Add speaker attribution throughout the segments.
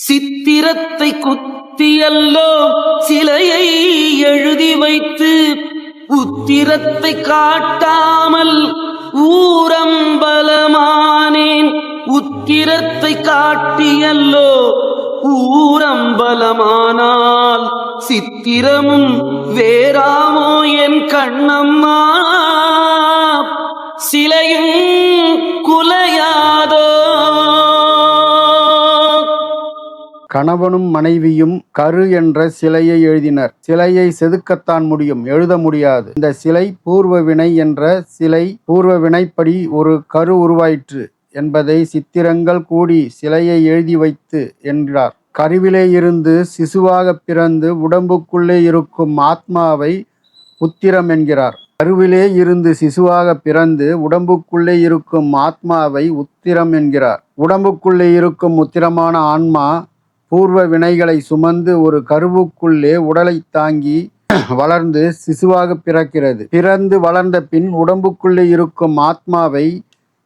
Speaker 1: சித்திரத்தை குத்தியல்லோ சிலையை எழுதி வைத்து உத்திரத்தை காட்டாமல் ஊரம்பலமானேன். உத்திரத்தை காட்டியல்லோ ஊரம்பலமானால் சித்திரமும் வேறாமோ என் கண்ணம்மா. சிலையும் குலையாதோ.
Speaker 2: கணவனும் மனைவியும் கரு என்ற சிலையை எழுதினர். சிலையை செதுக்கத்தான் முடியும், எழுத முடியாது. இந்த சிலை பூர்வ வினை என்ற சிலை பூர்வ வினைப்படி ஒரு கரு உருவாயிற்று என்பதை சித்திரங்கள் கூடி சிலையை எழுதி வைத்து என்றார். கருவிலே இருந்து சிசுவாக பிறந்து உடம்புக்குள்ளே இருக்கும் ஆத்மாவை உத்திரம் என்கிறார். கருவிலே இருந்து சிசுவாக பிறந்து உடம்புக்குள்ளே இருக்கும் ஆத்மாவை உத்திரம் என்கிறார். உடம்புக்குள்ளே இருக்கும் உத்திரமான ஆன்மா பூர்வ வினைகளை சுமந்து ஒரு கருவுக்குள்ளே உடலை தாங்கி வளர்ந்து சிசுவாக பிறக்கிறது. பிறந்து வளர்ந்த பின் உடம்புக்குள்ளே இருக்கும் ஆத்மாவை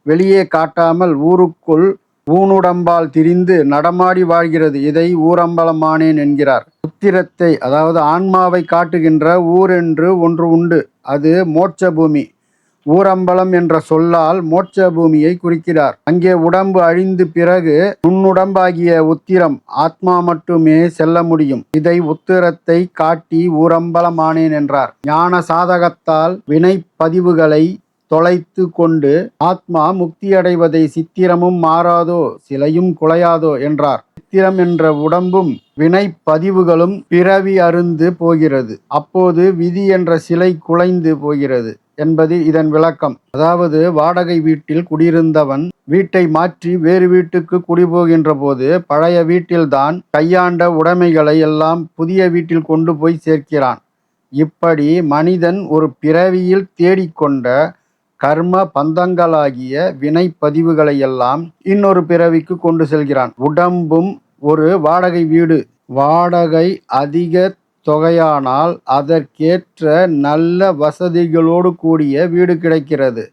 Speaker 2: வெளியே காட்டாமல் ஊருக்குள் ஊனுடம்பால் திரிந்து நடமாடி வாழ்கிறது. இதை ஊரம்பலமானேன் என்கிறார். உத்திரத்தை அதாவது ஆன்மாவை காட்டுகின்ற ஊர் என்று ஒன்று உண்டு. அது மோட்ச பூமி. ஊரம்பலம் என்ற சொல்லால் மோட்ச பூமியை குறிக்கிறார். அங்கே உடம்பு அழிந்து பிறகு நுண்ணுடம்பாகிய உத்திரம் ஆத்மா மட்டுமே செல்ல முடியும். இதை உத்திரத்தை காட்டி ஊரம்பலமானேன் என்றார். ஞான சாதகத்தால் வினை பதிவுகளை தொலைத்து கொண்டு ஆத்மா முக்தியடைவதை சித்திரமும் மாறாதோ சிலையும் குலையாதோ என்றார். சித்திரம் என்ற உடம்பும் வினை பதிவுகளும் பிறவி அருந்து போகிறது. அப்போது விதி என்ற சிலை குலைந்து போகிறது என்பது இதன் விளக்கம். அதாவது வாடகை வீட்டில் குடியிருந்தவன் வீட்டை மாற்றி வேறு வீட்டுக்கு குடிபோகின்ற போது பழைய வீட்டில்தான் கையாண்ட உடைமைகளை எல்லாம் புதிய வீட்டில் கொண்டு போய் சேர்க்கிறான். இப்படி மனிதன் ஒரு பிறவியில் தேடிக்கொண்ட கர்ம பந்தங்களாகிய வினை பதிவுகளை எல்லாம் இன்னொரு பிறவிக்கு கொண்டு செல்கிறான். உடம்பும் ஒரு வாடகை வீடு. வாடகை அதிக தொகையானால் அதற்கேற்ற நல்ல வசதிகளோடு கூடிய வீடு கிடைக்கிறது.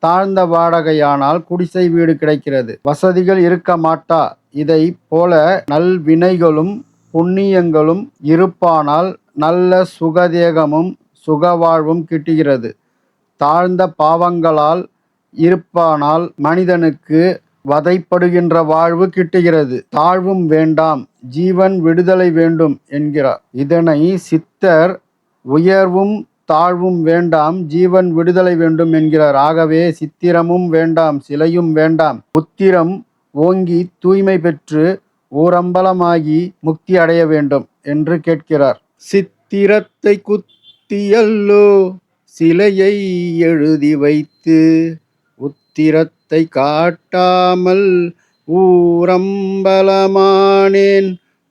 Speaker 2: தாழ்ந்த வாடகையானால் குடிசை வீடு கிடைக்கிறது. வசதிகள் இருக்க மாட்டா. இதை போல நல்வினைகளும் புண்ணியங்களும் இருப்பானால் நல்ல சுகதேகமும் சுகவாழ்வும் கிட்டுகிறது. தாழ்ந்த பாவங்களால் இருப்பானால் மனிதனுக்கு வதைப்படுகின்ற வாழ்வு கிட்டுகிறது. தாழ்வும் வேண்டாம், ஜீவன் விடுதலை வேண்டும் என்கிறார். இதனை சித்தர் உயர்வும் தாழ்வும் வேண்டாம், ஜீவன் விடுதலை வேண்டும் என்கிறார். ஆகவே சித்திரமும் வேண்டாம், சிலையும் வேண்டாம், உத்திரம் ஓங்கி தூய்மை பெற்று ஊரம்பலமாகி முக்தி அடைய வேண்டும் என்று கேட்கிறார். சித்திரத்தை குத்தியல்லோ சிலையை எழுதி வைத்து உத்திரத்தை காட்டாமல் ஊரம்பலமானேன்.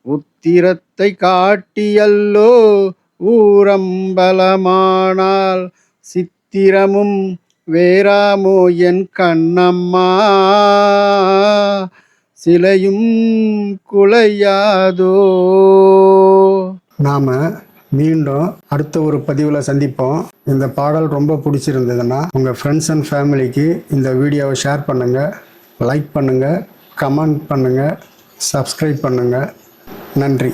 Speaker 2: உத்திரத்தை காட்டியல்லோ ஊரம்பலமானால் சித்திரமும் வேறாமோ என் கண்ணம்மா. சிலையும் குலையாதோ. நாம மீண்டும் அடுத்த ஒரு பதிவில் சந்திப்போம். இந்த பாடல் ரொம்ப பிடிச்சிருந்ததுன்னா உங்கள் ஃப்ரெண்ட்ஸ் அண்ட் ஃபேமிலிக்கு இந்த வீடியோவை ஷேர் பண்ணுங்கள், லைக் பண்ணுங்கள், கமெண்ட் பண்ணுங்கள், சப்ஸ்கிரைப் பண்ணுங்கள். நன்றி.